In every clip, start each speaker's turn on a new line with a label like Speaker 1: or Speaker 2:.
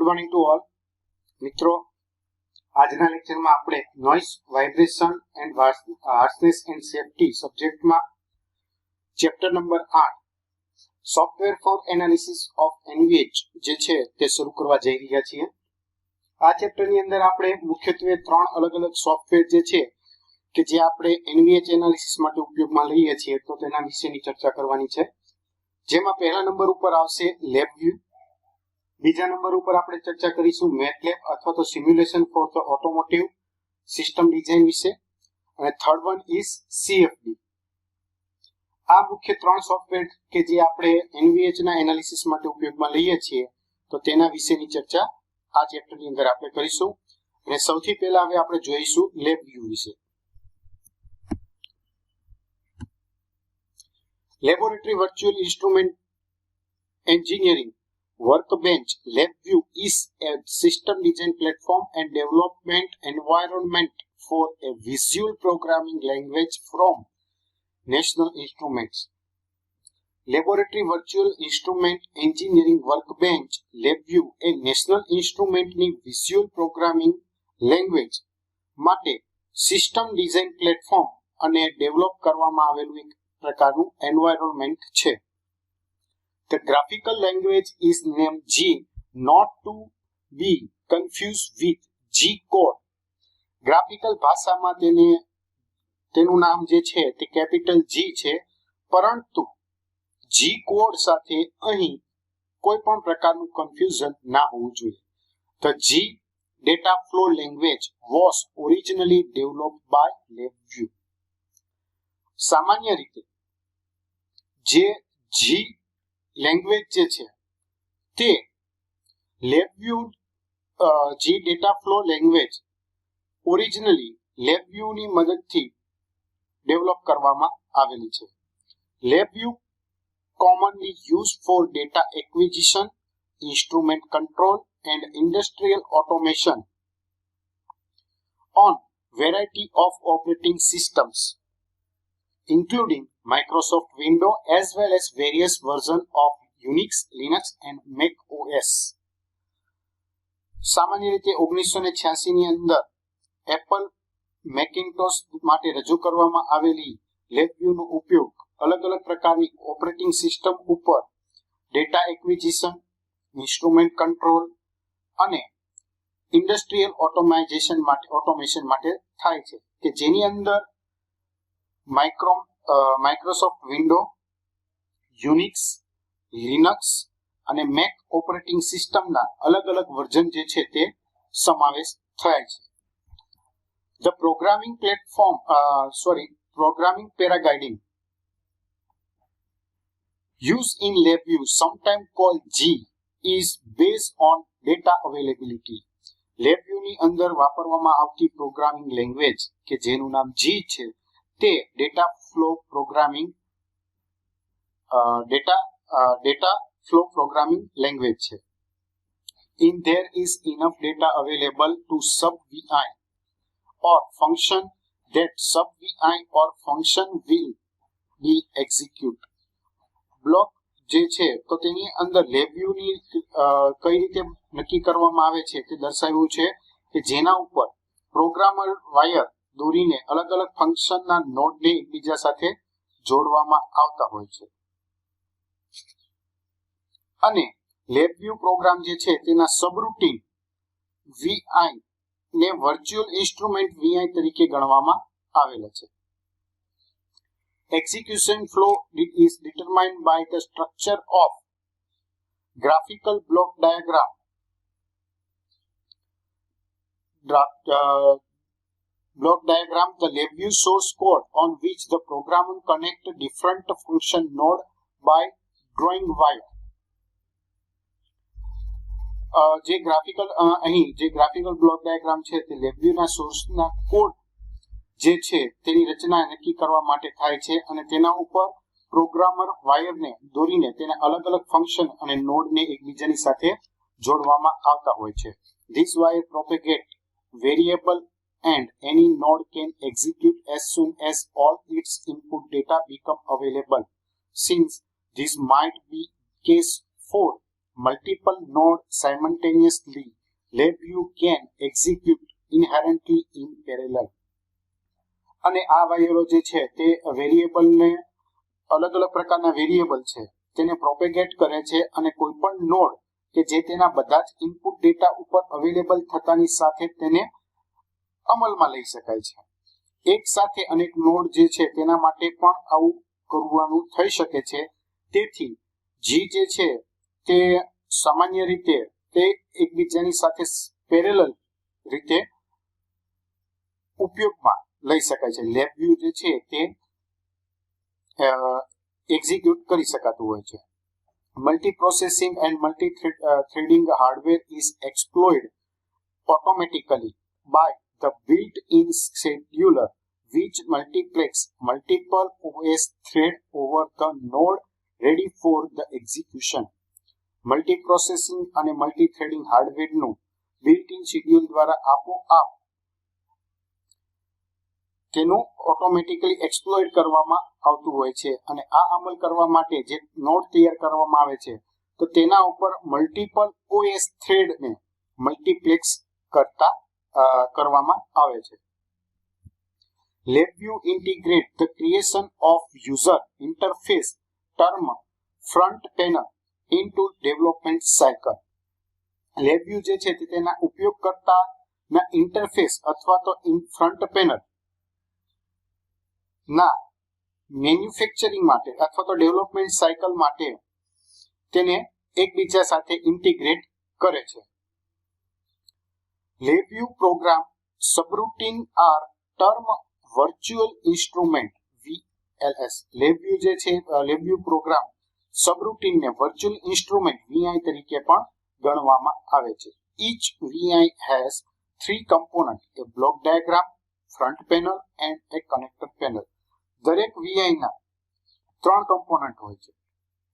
Speaker 1: Good morning to all મિત્રો. આજના લેક્ચરમાં આપણે noise, vibration and harshness and safety સબ્જેક્ટમાં chapter number 8 software for analysis of NVH જે છે તે શરૂ કરવા જઈ રહ્યા છીએ. આ ચેપ્ટરની અંદર આપણે મુખ્યત્વે 3 અલગ અલગ સોફ્ટવેર જે છે કે જે આપણે એનવીએચ એનાલિસિસ માટે ઉપયોગમાં લઈએ છીએ તો તેના વિશેની ચર્ચા કરવાની છે. જેમાં પહેલા નંબર ઉપર આવશે લેબવ્યુ, બીજા નંબર ઉપર આપણે ચર્ચા કરીશું મેટલેબ અથવા તો simulation for the automotive system design વિશે, અને થર્ડ વન ઇઝ સીએફડી. આ મુખ્ય 3 સોફ્ટવેર કે જે આપણે એનવીએચ ના એનાલિસિસ માટે ઉપયોગમાં લઈએ છીએ તો તેના વિશેની ચર્ચા આ ચેપ્ટરની અંદર આપણે કરીશું. અને સૌથી પહેલા હવે આપણે જોઈશું લેબવ્યુ વિશે. Laboratory virtual instrument engineering Workbench LabVIEW is a system design platform and development environment for a visual programming language from National Instruments. Laboratory Virtual Instrument Engineering Workbench LabVIEW A national ઇન્સ્ટ્રુમેન્ટની visual programming language માટે system design platform અને develop કરવામાં આવેલું એક પ્રકારનું environment છે. The graphical language is named G, not to be confused with G code. Graphical ભાષામાં તેનું નામ જે છે તે કેપિટલ G છે, પરંતુ G કોડ સાથે અહીં કોઈ પણ પ્રકારનું કન્ફ્યુઝન ના હોવું જોઈએ. The G data flow language was originally developed by LabVIEW. સામાન્ય રીતે જે G લેંગ્વેજ જે છે તે LabVIEW G data flow language originally LabVIEW ની મદદથી ડેવલપ કરવામાં આવેલી છે. LabVIEW commonly used for data acquisition, instrument control and industrial automation on variety of operating systems including Microsoft Windows as well as various versions of Unix, Linux and Mac OS. સામાન્ય રીતે 1986 ની અંદર Apple Macintosh માટે રજૂ કરવામાં આવેલી LabVIEW નો ઉપયોગ અલગ અલગ પ્રકારની ઓપરેટિંગ સિસ્ટમ ઉપર ડેટા એક્વિઝિશન, ઇન્સ્ટ્રુમેન્ટ કંટ્રોલ અને ઇન્ડસ્ટ્રીયલ ઓટોમેશન માટે થાય છે કે જેની અંદર માઇક્રોસોફ્ટ વિન્ડો, યુનિક્સ, લિનક્સ અને મેક ઓપરેટિંગ સિસ્ટમના અલગ અલગ વર્ઝન જે છે તે સમાવેશ થાય છે. The programming paradigm used in LabVIEW, sometimes called G, is based on data availability. LabVIEW ની અંદર વાપરવામાં આવતી પ્રોગ્રામિંગ લેંગ્વેજ કે જેનું નામ G છે તે ડેટા ફ્લો પ્રોગ્રામિંગ લેંગ્વેજ છે. In there is enough data available to sub VI or function that sub VI or function will be execute. Block જે છે તો તેની અંદર LabVIEW ની કઈ રીતે નક્કી કરવામાં આવે છે તે દર્શાવ્યું છે કે જેના ઉપર પ્રોગ્રામર વાયર દોરીને અલગ અલગ ફંક્શનના નોડને એકબીજા સાથે જોડવામાં આવતા હોય છે. અને LabVIEW પ્રોગ્રામ જે છે તેના સબરૂટીન VI ને વર્ચ્યુઅલ ઇન્સ્ટ્રુમેન્ટ VI તરીકે ગણવામાં આવેલા છે. Execution flow is determined by the structure of graphical block diagram. The LabVIEW source code on which the programmer connect different function node by drawing wire. જે graphical block diagram છે તે LabVIEW ના સોર્સના code જે છે તેની રચના નક્કી કરવા માટે થાય છે અને તેના ઉપર પ્રોગ્રામર વાયરને દોરીને તેને અલગ અલગ ફંક્શન અને નોડને એકબીજાની સાથે જોડવામાં આવતા હોય છે. This wire propagate variable and any node can execute as soon as all its input data become available. Since this might be case for multiple nodes simultaneously, LabVIEW can execute inherently in parallel. અને આ વાયરો જે છે તે વેરિયેબલને અલગ અલગ પ્રકારના variable છે તેને પ્રોપેગેટ કરે છે અને કોઈ પણ નોડ કે જે તેના બધા જ ઇનપુટ ડેટા ઉપર અવેલેબલ થતાની સાથે તેને અમલમાં લઈ શકાય છે. એક સાથે અનેક નોડ જે છે તેના માટે પણ આવું કરવાનું થઈ શકે છે. તેથી જી જે છે તે સામાન્ય રીતે તે એકબીજાની સાથે પેરેલલ રીતે ઉપયોગમાં લઈ શકાય છે. LabVIEW જે છે તે એક્ઝિક્યુટ કરી શકાતું હોય છે. Multiprocessing and multi-threading hardware is exploited automatically by the built-in scheduler which multiplexes multiple OS threads over the node ready for the execution. Multiprocessing અને multi-threading હાર્ડવેરનું built-in schedule દ્વારા આપોઆપ તેનું ઓટોમેટિકલી એક્સપ્લોઇટ કરવામાં આવતું હોય છે અને આ અમલ કરવા માટે જે નોડ તૈયાર કરવામાં આવે છે તો તેના ઉપર મલ્ટિપલ OS થ્રેડને મલ્ટીપ્લેક્સ કરવામાં આવે છે. LabVIEW integrate the creation of user interface term front panel into development cycle. LabVIEW જે છે તે તેના ઉપયોગકર્તાના ઇન્ટરફેસ અથવા તો ફ્રન્ટ પેનલ ના મેન્યુફેક્ચરિંગ માટે અથવા તો ડેવલપમેન્ટ સાયકલ માટે તેને એકબીજા સાથે ઇન્ટિગ્રેટ કરે છે. LabVIEW program subroutine are term virtual instrument VLS. LabVIEW જે છે LabVIEW પ્રોગ્રામ સબરૂટીનને વર્ચ્યુઅલ ઇન્સ્ટ્રુમેન્ટ VI તરીકે પણ ગણવામાં આવે છે. Each VI has 3 components, a block diagram, front panel and a connector panel. દરેક VI ના 3 કમ્પોનન્ટ હોય છે.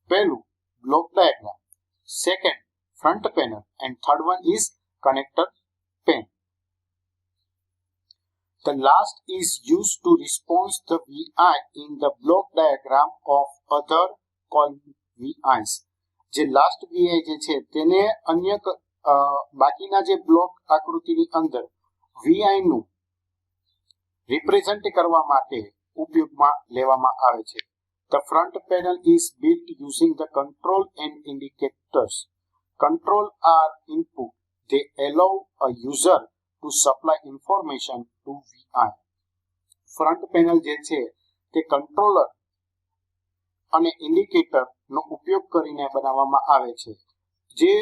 Speaker 1: પહેલું block diagram, second front panel and third one is connector pane. The last is used to respond the VI in the block diagram of other called VIs. જે last VI જે છે તેને અન્ય બાકીના જે બ્લોક આકૃતિની અંદર VI નું રિપ્રેઝન્ટ કરવા માટે ઉપયોગમાં લેવામાં આવે છે. The front panel is built using the control and indicators. Control are input. They allow a user to supply information to VI. Front panel જે છે તે કંટ્રોલર અને ઇન્ડિકેટર નો ઉપયોગ કરીને બનાવવામાં આવે છે. જે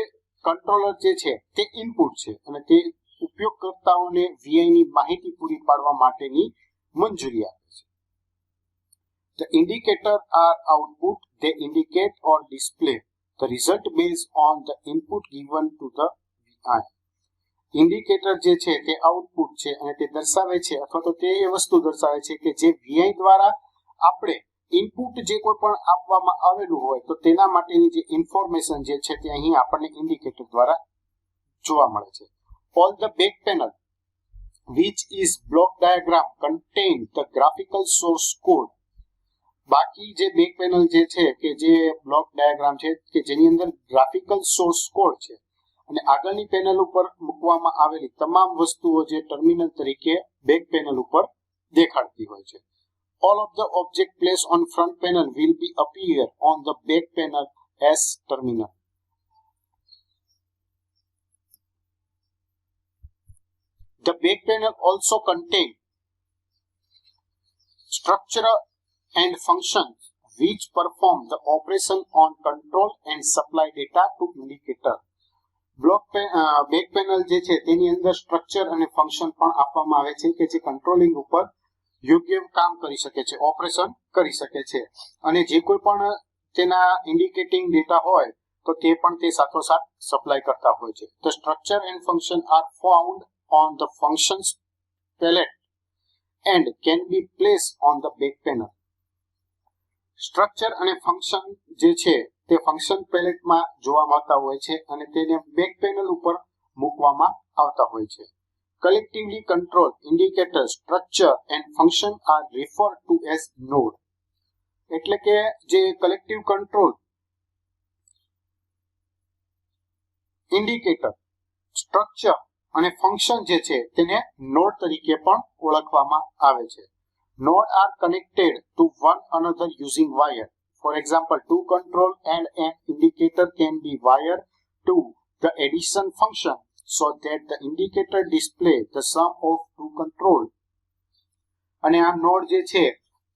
Speaker 1: કંટ્રોલર જે છે તે ઇનપુટ છે અને તે ઉપયોગકર્તાઓને VI ની માહિતી પૂરી પાડવા માટેની મંજૂરી આપે છે. The indicator are output. They indicate or display the result based on the input given to the VI. Indicator જે છે તે આઉટપુટ છે અને તે દર્શાવે છે અથવા તો તે એ વસ્તુ દર્શાવે છે કે જે VI દ્વારા આપણે ઇનપુટ જે કોઈ પણ આપવામાં આવેલું હોય તો તેના માટેની જે ઇન્ફોર્મેશન જે છે તે અહીં આપણને ઇન્ડિકેટર દ્વારા જોવા મળે છે. All the back panel which is block diagram contain the graphical source code. બાકી જે બેક પેનલ જે છે કે જે બ્લોક ડાયાગ્રામ છે કે જેની અંદર ગ્રાફિકલ સોર્સ કોડ છે અને આગળની પેનલ ઉપર મૂકવામાં આવેલી તમામ વસ્તુઓ જે ટર્મિનલ તરીકે બેક પેનલ ઉપર દેખાડતી હોય છે. All of the object placed on front panel will be appear on the back panel as terminal. The back panel also contain structure and functions which perform the operation on control and supply data to indicator. Back panel જે છે તેની અંદર structure અને function પણ આપવામાં આવે છે કે જે કંટ્રોલિંગ ઉપર યોગ્ય કામ કરી શકે છે, ઓપરેશન કરી શકે છે અને જે કોઈ પણ તેના ઇન્ડિકેટિંગ ડેટા હોય તો તે પણ તે સાથોસાથ સપ્લાય કરતા હોય છે. The structure and function are found on the functions palette and can be placed on the back panel. Structure અને ફંક્શન જે છે તે ફંક્શન પેલેટમાં જોવા મળતા હોય છે અને તેને બેક પેનલ ઉપર મૂકવામાં આવતા હોય છે. Collectively control indicator structure and function are referred to as node. એટલે કે જે કલેક્ટિવ કંટ્રોલ ઇન્ડિકેટર, સ્ટ્રક્ચર અને ફંક્શન જે છે તેને નોડ તરીકે પણ ઓળખવામાં આવે છે. Node are connected to one another using wire. For example, to control and an indicator can be wired to the addition function so that the indicator display the sum of two control. અને આ node જે છે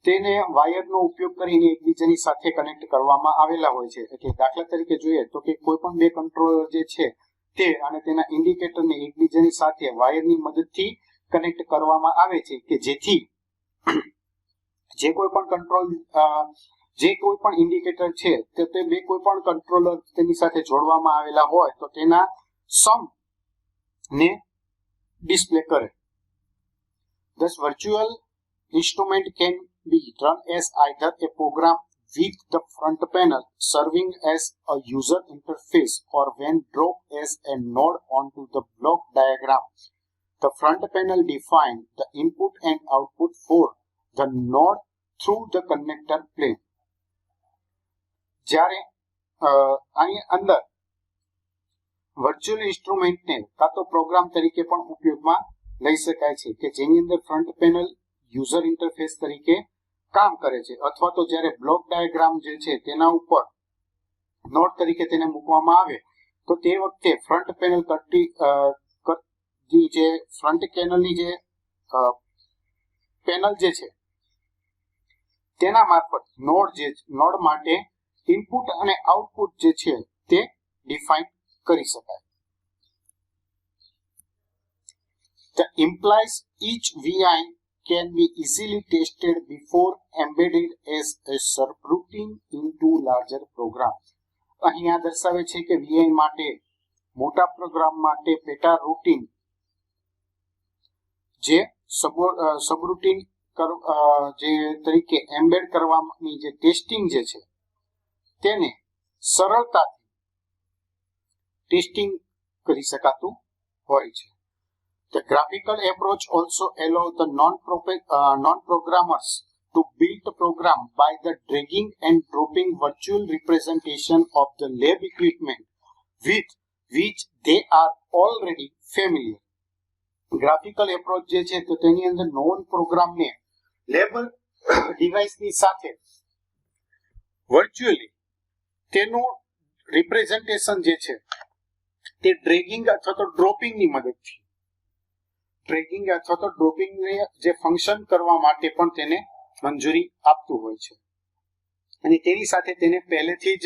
Speaker 1: તેને વાયરનો ઉપયોગ કરીને એકબીજાની સાથે કનેક્ટ કરવામાં આવેલા હોય છે. એટલે દાખલા તરીકે જોઈએ તો કે કોઈ પણ બે કંટ્રોલર જે છે તે અને તેના ઇન્ડિકેટરને એકબીજાની સાથે વાયરની મદદથી કનેક્ટ કરવામાં આવે છે કે જેથી જે કોઈ પણ ઇન્ડિકેટર છે તે બે કોઈ પણ કંટ્રોલર તેની સાથે જોડવામાં આવેલા હોય તો તેના સમ ને ડિસ્પ્લે કરે. Thus virtual instrument can be run as either a program with the front panel serving as a user interface or when dropped as a node onto the block diagram. The front panel defines the input and output for the node through the connector plane. જ્યારે આની અંદર virtual ઇન્સ્ટ્રુમેન્ટને કાં તો programme તરીકે પણ ઉપયોગમાં લઈ શકાય છે કે જેની અંદર ફ્રન્ટ પેનલ યુઝર ઇન્ટરફેસ તરીકે કામ કરે છે, અથવા તો જ્યારે બ્લોક ડાયાગ્રામ જે છે તેના ઉપર નોડ તરીકે તેને મૂકવામાં આવે તો તે વખતે ફ્રન્ટ પેનલ જે ફ્રન્ટ પેનલની જે પેનલ જે છે તેના મારફત નોડ માટે ઇનપુટ અને આઉટપુટ જે છે તે ડિફાઇન કરી શકાય. The implies each VI can be easily tested before embedded as a subroutine into larger program. અહીંયા દર્શાવે છે કે VI માટે મોટા પ્રોગ્રામ માટે પેટા રૂટીન જે સબરૂટીન જે તરીકે એમ્બેડ કરવાની જે ટેસ્ટિંગ જે છે તેને સરળતાથી ટેસ્ટિંગ કરી શકાતું હોય છે. The graphical approach also allows the non-programmers to build a program by the dragging and dropping virtual representation of the lab equipment with which they are already familiar. Graphical approach જે છે તો તેની અંદર non પ્રોગ્રામને label ડિવાઇસની સાથે virtually તેનું representation જે છે તે ડ્રેગિંગ અથવા તો ડ્રોપિંગની મદદથી ડ્રેગિંગ અથવા તો ડ્રોપિંગને જે ફંક્શન કરવા માટે પણ તેને મંજૂરી આપતું હોય છે અને તેની સાથે તેને પહેલેથી જ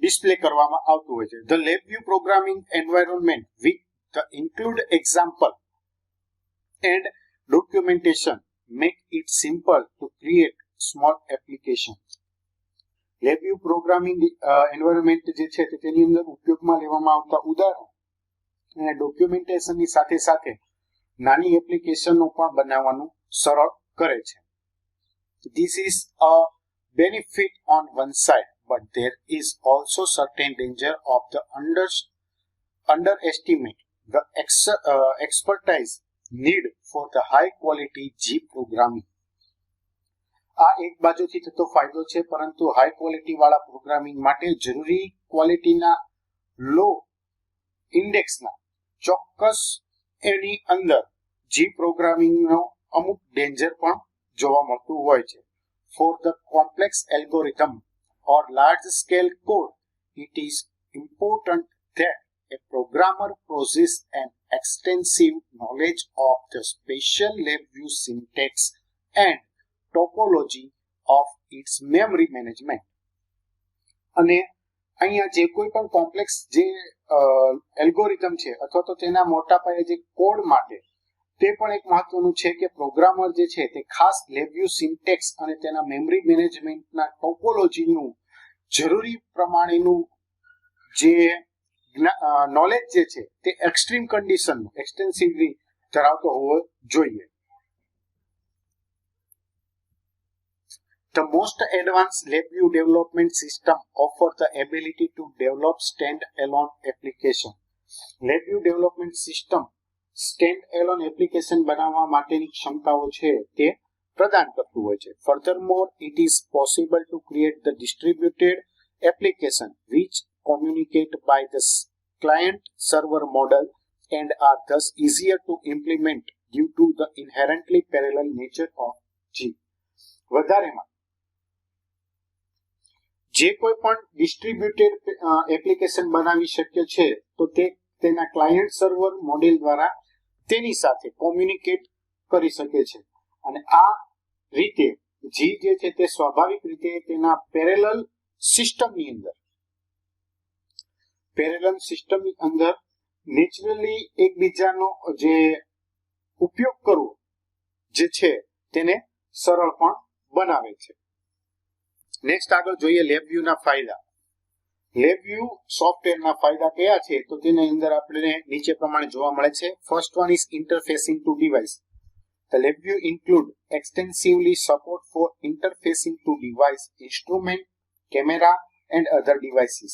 Speaker 1: ડિસ્પ્લે કરવામાં આવતું હોય છે. The LabVIEW programming environment with the include example and documentation make it simple to create small applications. LabVIEW programming environment જે છે તેની અંદર ઉપયોગમાં લેવામાં આવતા ઉદાહરણો અને ડોક્યુમેન્ટેશનની સાથે સાથે નાની એપ્લિકેશનો પણ બનાવવાનું સરળ કરે છે. This is a benefit on one side, but there is also certain danger of the underestimate the expertise need for the high quality G programming. આ એક બાજુથી થતો ફાયદો છે, પરંતુ હાઈ ક્વોલિટી વાળા પ્રોગ્રામિંગ માટે જરૂરી ક્વોલિટીના લો ઇન્ડેક્સના ચોક્કસ એની અંદર જી પ્રોગ્રામિંગનો અમુક ડેન્જર પણ જોવા મળતું હોય છે. For the complex algorithm or large scale code, it is important that a programmer possess an extensive knowledge of the special LabVIEW syntax and topology of its memory management. અને અહીંયા જે કોઈ પણ કોમ્પ્લેક્સ જે એલ્ગોરિધમ છે અથવા તો તેના મોટા પાયે જે કોડ માટે તે પણ એક મહત્વનું છે કે પ્રોગ્રામર જે છે તે ખાસ LabVIEW સિન્ટેક્સ અને તેના મેમરી મેનેજમેન્ટના ટોપોલોજીનું જરૂરી પ્રમાણેનું જે નોલેજ જે છે તે એક્સ્ટ્રીમ કન્ડિશનનું એક્સટેન્સિવલી ધરાવતો હોવો જોઈએ. The most advanced LabVIEW development system offer the ability to develop stand-alone application. LabVIEW development system stand-alone application બનાવવા માટેની ક્ષમતાઓ છે તે પ્રદાન કરતું હોય છે. Furthermore, it is possible to create the distributed application which communicate by the client-server model and are thus easier to implement due to the inherently parallel nature of G. વધારેમાં જે કોઈ પણ ડિસ્ટ્રીબ્યુટેડ એપ્લિકેશન બનાવી શક્ય છે તો તે તેના ક્લાયન્ટ સર્વર મોડેલ દ્વારા તેની સાથે કોમ્યુનિકેટ કરી શકે છે અને આ રીતે જી જે છે તે સ્વાભાવિક રીતે તેના પેરેલલ સિસ્ટમની અંદર નેચરલી એકબીજાનો જે ઉપયોગ કરવો જે છે તેને સરળ પણ બનાવે છે. નેક્સ્ટ આગળ જોઈએ લેબવ્યુના ફાયદા. લેબવ્યુ સોફ્ટવેરના ફાયદા કયા છે તો તેની અંદર આપણે નીચે પ્રમાણે જોવા મળે છે. First one is interfacing to device. The LabVIEW include extensively support for interfacing to device, instrument, camera and other devices.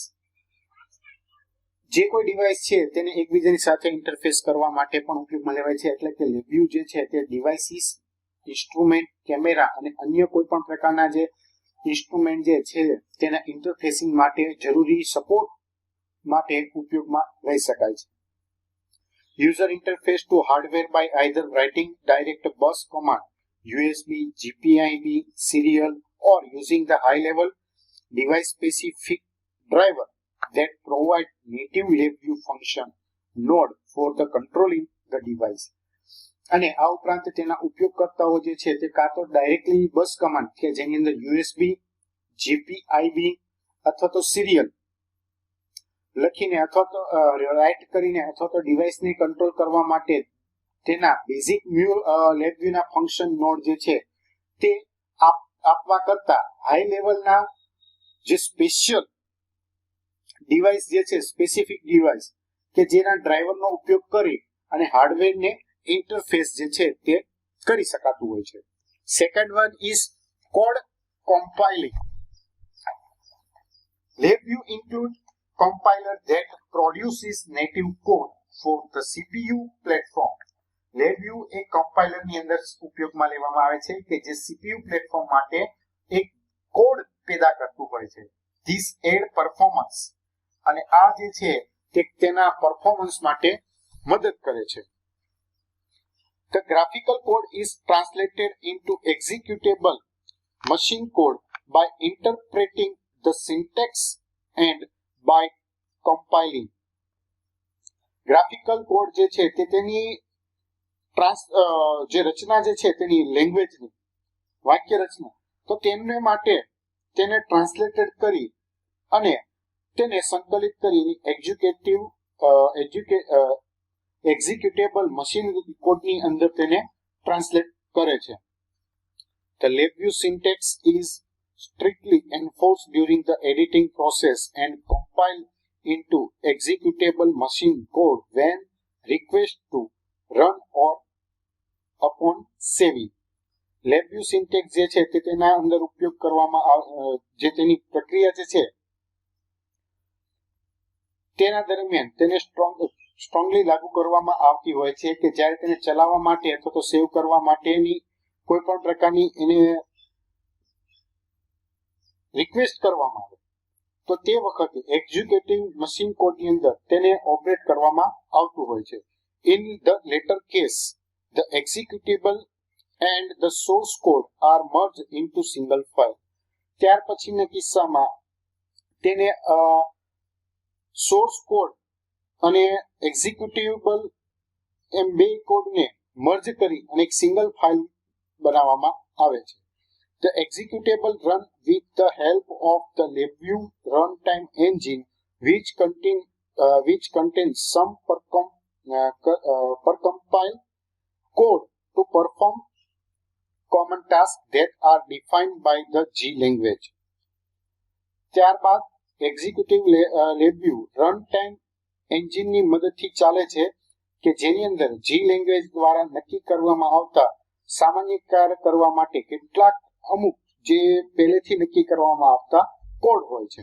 Speaker 1: જે કોઈ ડિવાઇસ છે તેને એકબીજાની સાથે ઇન્ટરફેસ કરવા માટે પણ ઉપયોગમાં લેવાય છે. એટલે કે LabVIEW જે છે તે ડિવાઇસીસ, ઇન્સ્ટ્રુમેન્ટ, કેમેરા અને અન્ય કોઈ પણ પ્રકારના જે ઇન્સ્ટ્રુમેન્ટ જે છે તેના ઇન્ટરફેસિંગ માટે જરૂરી સપોર્ટ માટે ઉપયોગમાં લઈ શકાય છે. User interface to hardware by either writing direct bus command, USB, GPIB, serial or using the high-level device-specific driver that provide native LabVIEW function node for the controlling the device. અને આ ઉપરાંત તેના ઉપયોગકર્તાઓ જે છે તે કાં તો ડાયરેક્ટલી બસ command કે જેની અંદર USB, GPIB અથવા તો સિરિયલ લખીને અથવા તો રાઇટ કરીને અથવા તો ડિવાઇસને કંટ્રોલ કરવા માટે તેના બેઝિક LabVIEWના ફંક્શન નોડ જે છે તે આપવા કરતા હાઈ લેવલના જે સ્પેશિયલ ડિવાઇસ જે છે સ્પેસિફિક ડિવાઇસ કે જેના ડ્રાઈવરનો ઉપયોગ કરી અને હાર્ડવેરને ઇન્ટરફેસ જે છે તે કરી શકાતું હોય છે. Second one is code compiling. LabVIEW include compiler that produces native code for the CPU platform. LabVIEW એક કમ્પાઇલર ની અંદર ઉપયોગમાં લેવામાં આવે છે કે જે CPU પ્લેટફોર્મ માટે એક કોડ પેદા કરતું હોય છે. This aid performance અને આ જે છે તે તેના પરફોર્મન્સ માટે મદદ કરે છે. The graphical code is translated into executable machine code by interpreting the syntax and by compiling. Graphical code જે છે તે તેની જે રચના જે છે તેની લેંગ્વેજની વાક્ય રચના તો તેને માટે તેને ટ્રાન્સલેટેડ કરી અને તેને સંકલિત કરી એક્ઝિક્યુટેબલ મશીન કોડની અંદર તેને ટ્રાન્સલેટ કરે છે. The LabVIEW syntax is strictly enforced during the editing process and compiled into executable machine code when request to run or upon saving. LabVIEW syntax જે છે તે તેના અંદર ઉપયોગ કરવામાં જે તેની પ્રક્રિયા જે છે તેના દરમિયાન તેને સ્ટ્રોંગલી લાગુ કરવામાં આવતી હોય છે કે જ્યારે તેને ચલાવવા માટે અથવા તો સેવ કરવા માટેની કોઈ પણ પ્રકારની એને રિક્વેસ્ટ કરવામાં આવે તો તે વખતે એક્ઝિક્યુટિવ મશીન કોડની અંદર તેને ઓપરેટ કરવામાં આવતું હોય છે. In the latter case the executable and the source code are merge into single file. ત્યાર પછીના કિસ્સામાં તેને સોર્સ કોડ અને એક્ઝિક્યુટેબલ એમ બે કોડને મર્જ કરી અને એક સિંગલ ફાઇલ બનાવવામાં આવે છે. The executable run with the help of the LabVIEW runtime engine, which contains some percompile code to perform common tasks that are defined by the G language. ત્યારબાદ એક્ઝિક્યુટિવ LabVIEW runtime એન્જિનની મદદથી ચાલે છે કે જેની અંદર G લેંગ્વેજ દ્વારા નક્કી કરવામાં આવતા સામાન્યીકરણ કરવા માટે કેટલાક અમુક જે પહેલેથી નક્કી કરવામાં આવતા કોડ હોય છે.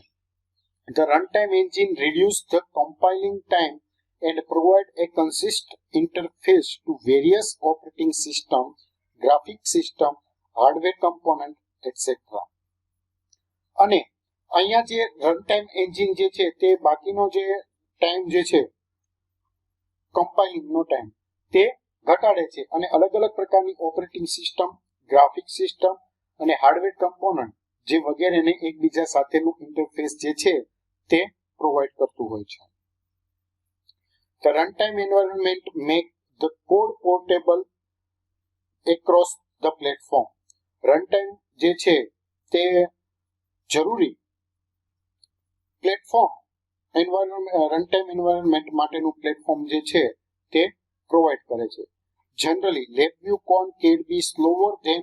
Speaker 1: The runtime engine reduce the compiling time and provide a consistent interface to various operating systems, graphic system, hardware component, etc. અને અહીંયા જે રન ટાઈમ એન્જિન જે છે તે બાકીનો જે ટાઈમ જે છે કમ્પાઇલિંગ નો ટાઈમ તે ઘટાડે છે અને અલગ અલગ પ્રકારની ઓપરેટિંગ સિસ્ટમ, ગ્રાફિક સિસ્ટમ અને હાર્ડવેર કમ્પોનન્ટ જે વગેરેને એકબીજા સાથેનું ઇન્ટરફેસ જે છે તે પ્રોવાઈડ કરતું હોય છે. The runtime environment make the code portable across the platform. Runtime જે છે તે જરૂરી પ્લેટફોર્મ રનટાઈમ એન્વાયરમેન્ટ માટેનું પ્લેટફોર્મ જે છે તે પ્રોવાઈડ કરે છે. Generally, LabVIEW code can be slower than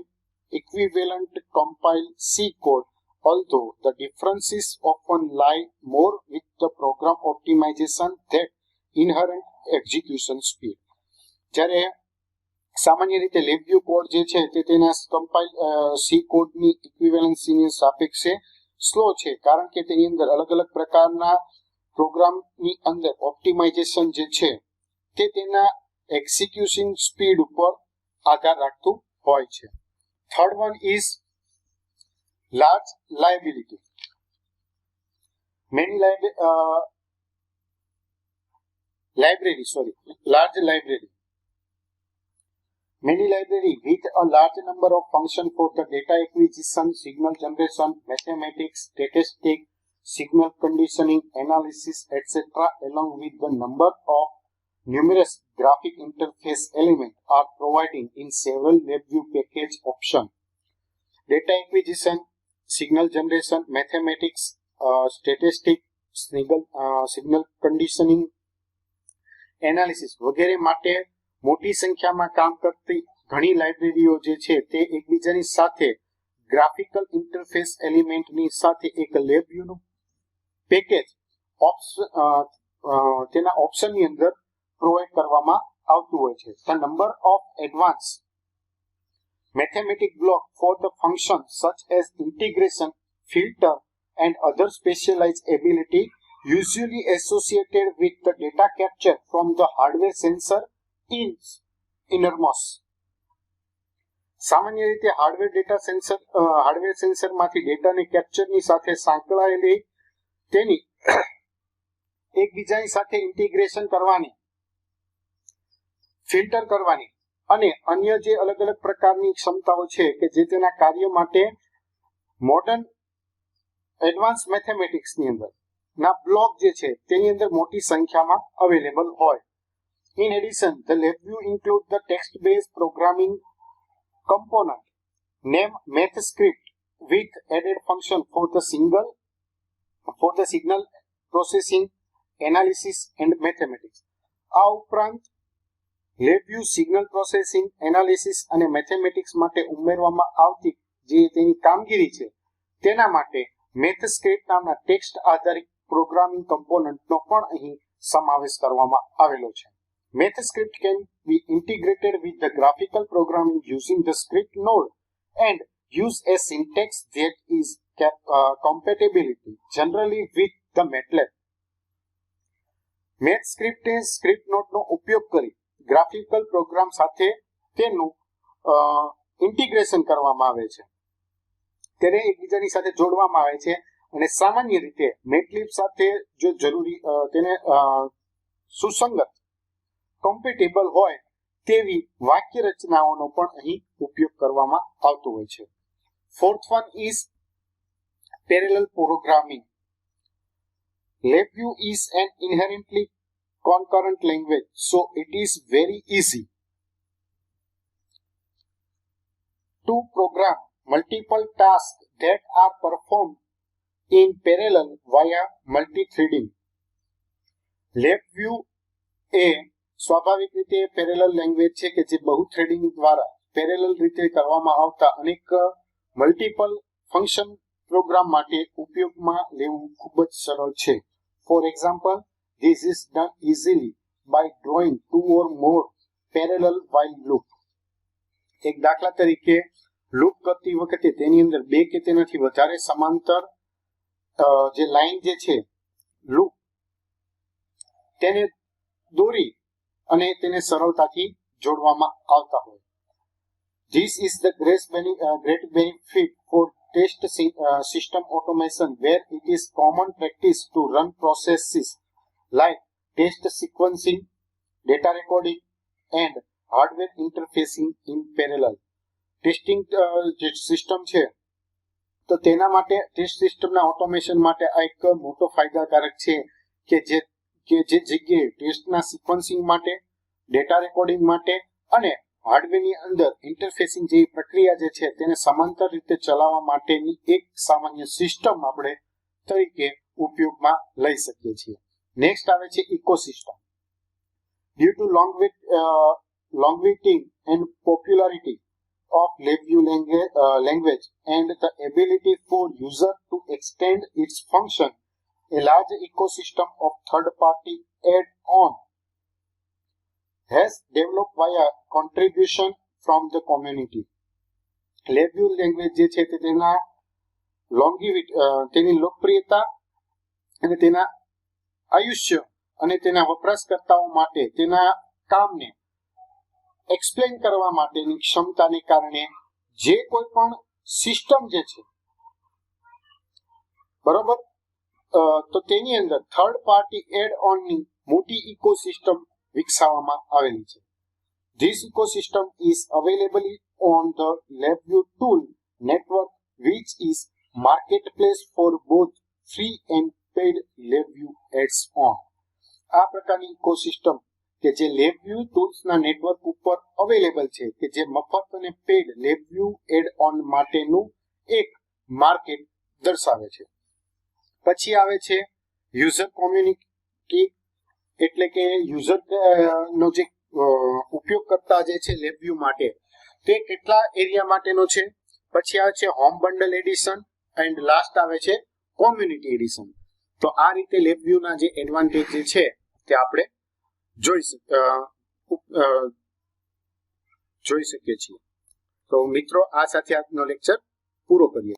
Speaker 1: equivalent compiled C code, although the differences often lie more with the program optimization than inherent execution speed. જ્યારે સામાન્ય રીતે LabVIEW કોડ જે છે તે તેના કમ્પાઇલ સી કોડની ઇક્વિવેલન્સીની સાપેક્ષે સ્લો છે, કારણ કે તેની અંદર અલગ અલગ પ્રકારના પ્રોગ્રામની અંદર ઓપ્ટિમાઇઝેશન જે છે તે તેના એક્ઝિક્યુશન સ્પીડ ઉપર આધાર રાખતું હોય છે. Third one is large liability. large library. Many library with a large number of functions for the data acquisition, signal generation, mathematics, statistics, signal conditioning, analysis, etc., along with the number of numerous graphic interface elements are provided in several LabVIEW package options. Data acquisition, signal generation, mathematics, statistics, signal conditioning, analysis વગેરે માટે મોટી સંખ્યામાં કામ કરતી ઘણી લાઇબ્રેરીઓ જે છે તે એકબીજાની સાથે ગ્રાફિકલ ઇન્ટરફેસ એલિમેન્ટની સાથે એક LabVIEWનું પેકેજ તેના ઓપ્શનની અંદર પ્રોવાઈડ કરવામાં આવતું હોય છે. The number of advance mathematic block for the function such as integration, filter and other specialized ability usually associated with the data capture from the hardware sensor is enormous. સામાન્ય રીતે hardware સેન્સરમાંથી ડેટાને કેપ્ચરની સાથે સાંકળાયેલી તેની એકબીજાની સાથે ઇન્ટિગ્રેશન કરવાની, filter કરવાની અને અન્ય જે અલગ અલગ પ્રકારની ક્ષમતાઓ છે કે જે તેના કાર્ય માટે મોડર્ન એડવાન્સ મેથેમેટિક્સની અંદર ના બ્લોક જે છે તેની અંદર મોટી સંખ્યામાં અવેલેબલ હોય. In addition, the LabVIEW include the text-based programming component named MathScript with added function for the signal processing, analysis and mathematics. આ ઉપરાંત LabVIEW સિગ્નલ પ્રોસેસિંગ, એનાલિસિસ અને મેથેમેટિક્સ માટે ઉમેરવામાં આવતી જે તેની કામગીરી છે તેના માટે મેથસ્ક્રિપ્ટ નામના ટેક્સ્ટ આધારિત પ્રોગ્રામિંગ કમ્પોનન્ટનો પણ અહીં સમાવેશ કરવામાં આવેલો છે. MathScript can be integrated with the graphical programming using the script node and use a syntax that is compatibility generally with the MATLAB. MathScript A script નોડનો ઉપયોગ કરી ગ્રાફિકલ પ્રોગ્રામ સાથે તેનું ઇન્ટિગ્રેશન કરવામાં આવે છે, તેને એકબીજાની સાથે જોડવામાં આવે છે અને સામાન્ય રીતે મેટલિબ સાથે જો જરૂરી તેને સુસંગત કોમ્પેટેબલ હોય તેવી વાક્ય રચનાઓનો પણ અહીં ઉપયોગ કરવામાં આવતો હોય છે. Fourth one is parallel programming. LabVIEW is an inherently concurrent language, so it is very easy to program multiple tasks that are performed in parallel via multi-threading. LabVIEW એ સ્વાભાવિક રીતે પેરેલલ લેંગ્વેજ છે કે જે બહુ થ્રેડિંગ દ્વારા parallel રીતે કરવામાં આવતા અનેક મલ્ટિપલ ફંક્શન પ્રોગ્રામ માટે ઉપયોગમાં લેવું ખૂબ જ સરળ છે. For example, this is done easily by drawing two or more parallel while loop. એક દાખલા તરીકે લૂપ કરતી વખતે તેની અંદર બે કે તેનાથી વધારે સમાંતર જે લાઈન જે છે લૂપ તેને દોરી અને તેને સરળતાથી જોડવામાં આવતા હોય. This is the great benefit for test system automation where it is common practice to run processes like test sequencing, data recording, and hardware interfacing in parallel. Testing જે સિસ્ટમ છે તો તેના માટે ટેસ્ટ સિસ્ટમના ઓટોમેશન માટે આ એક મોટો ફાયદાકારક છે કે જે જગ્યાએ ટેસ્ટના સિક્વન્સિંગ માટે, ડેટા રેકોર્ડિંગ માટે અને હાર્ડવેરની અંદર ઇન્ટરફેસિંગ જેવી પ્રક્રિયા જે છે તેને સમાંતર રીતે ચલાવવા માટેની એક સામાન્ય સિસ્ટમ આપણે તરીકે ઉપયોગમાં લઈ શકીએ છીએ. નેક્સ્ટ આવે છે ecosystem. Due to longevity and popularity of LabVIEW language and the ability for user to extend its function, a large ecosystem of third-party add-on has developed via contribution from the community. LabVIEW language જે છે તે તેના longevity, તેની લોકપ્રિયતા અને તેના આયુષ્ય અને તેના વપરાશકર્તાઓ માટે તેના કામને એક્સપ્લેન કરવા માટેની ક્ષમતાને કારણે જે કોઈ પણ સિસ્ટમ જે છે બરોબર, તો તેની અંદર થર્ડ પાર્ટી એડ ઓનની મોટી ઇકોસિસ્ટમ વિકસાવવામાં આવેલી છે. This ecosystem is available on the LabVIEW tool network, which is marketplace for both free and paid LabVIEW add-on. આ પ્રકારની ઇકોસિસ્ટમ કે જે LabVIEW ટૂલ્સના નેટવર્ક ઉપર અવેલેબલ છે કે જે મફત અને પેડ LabVIEW એડ-ઓન માટેનું એક માર્કેટ દર્શાવે છે. પછી આવે છે યુઝર કોમ્યુનિટી, એટલે કે યુઝર નો જે ઉપયોગકર્તા જે છે LabVIEW માટે તે કેટલા એરિયા માટેનો છે. પછી આવે છે home bundle addition and last આવે છે કોમ્યુનિટી એડિશન. તો આ રીતે LabVIEW ના જે એડવાન્ટેજ જે છે તે આપણે જોઈ શકીએ છીએ. તો મિત્રો આ સાથે આજનો લેક્ચર પૂરો કરીએ.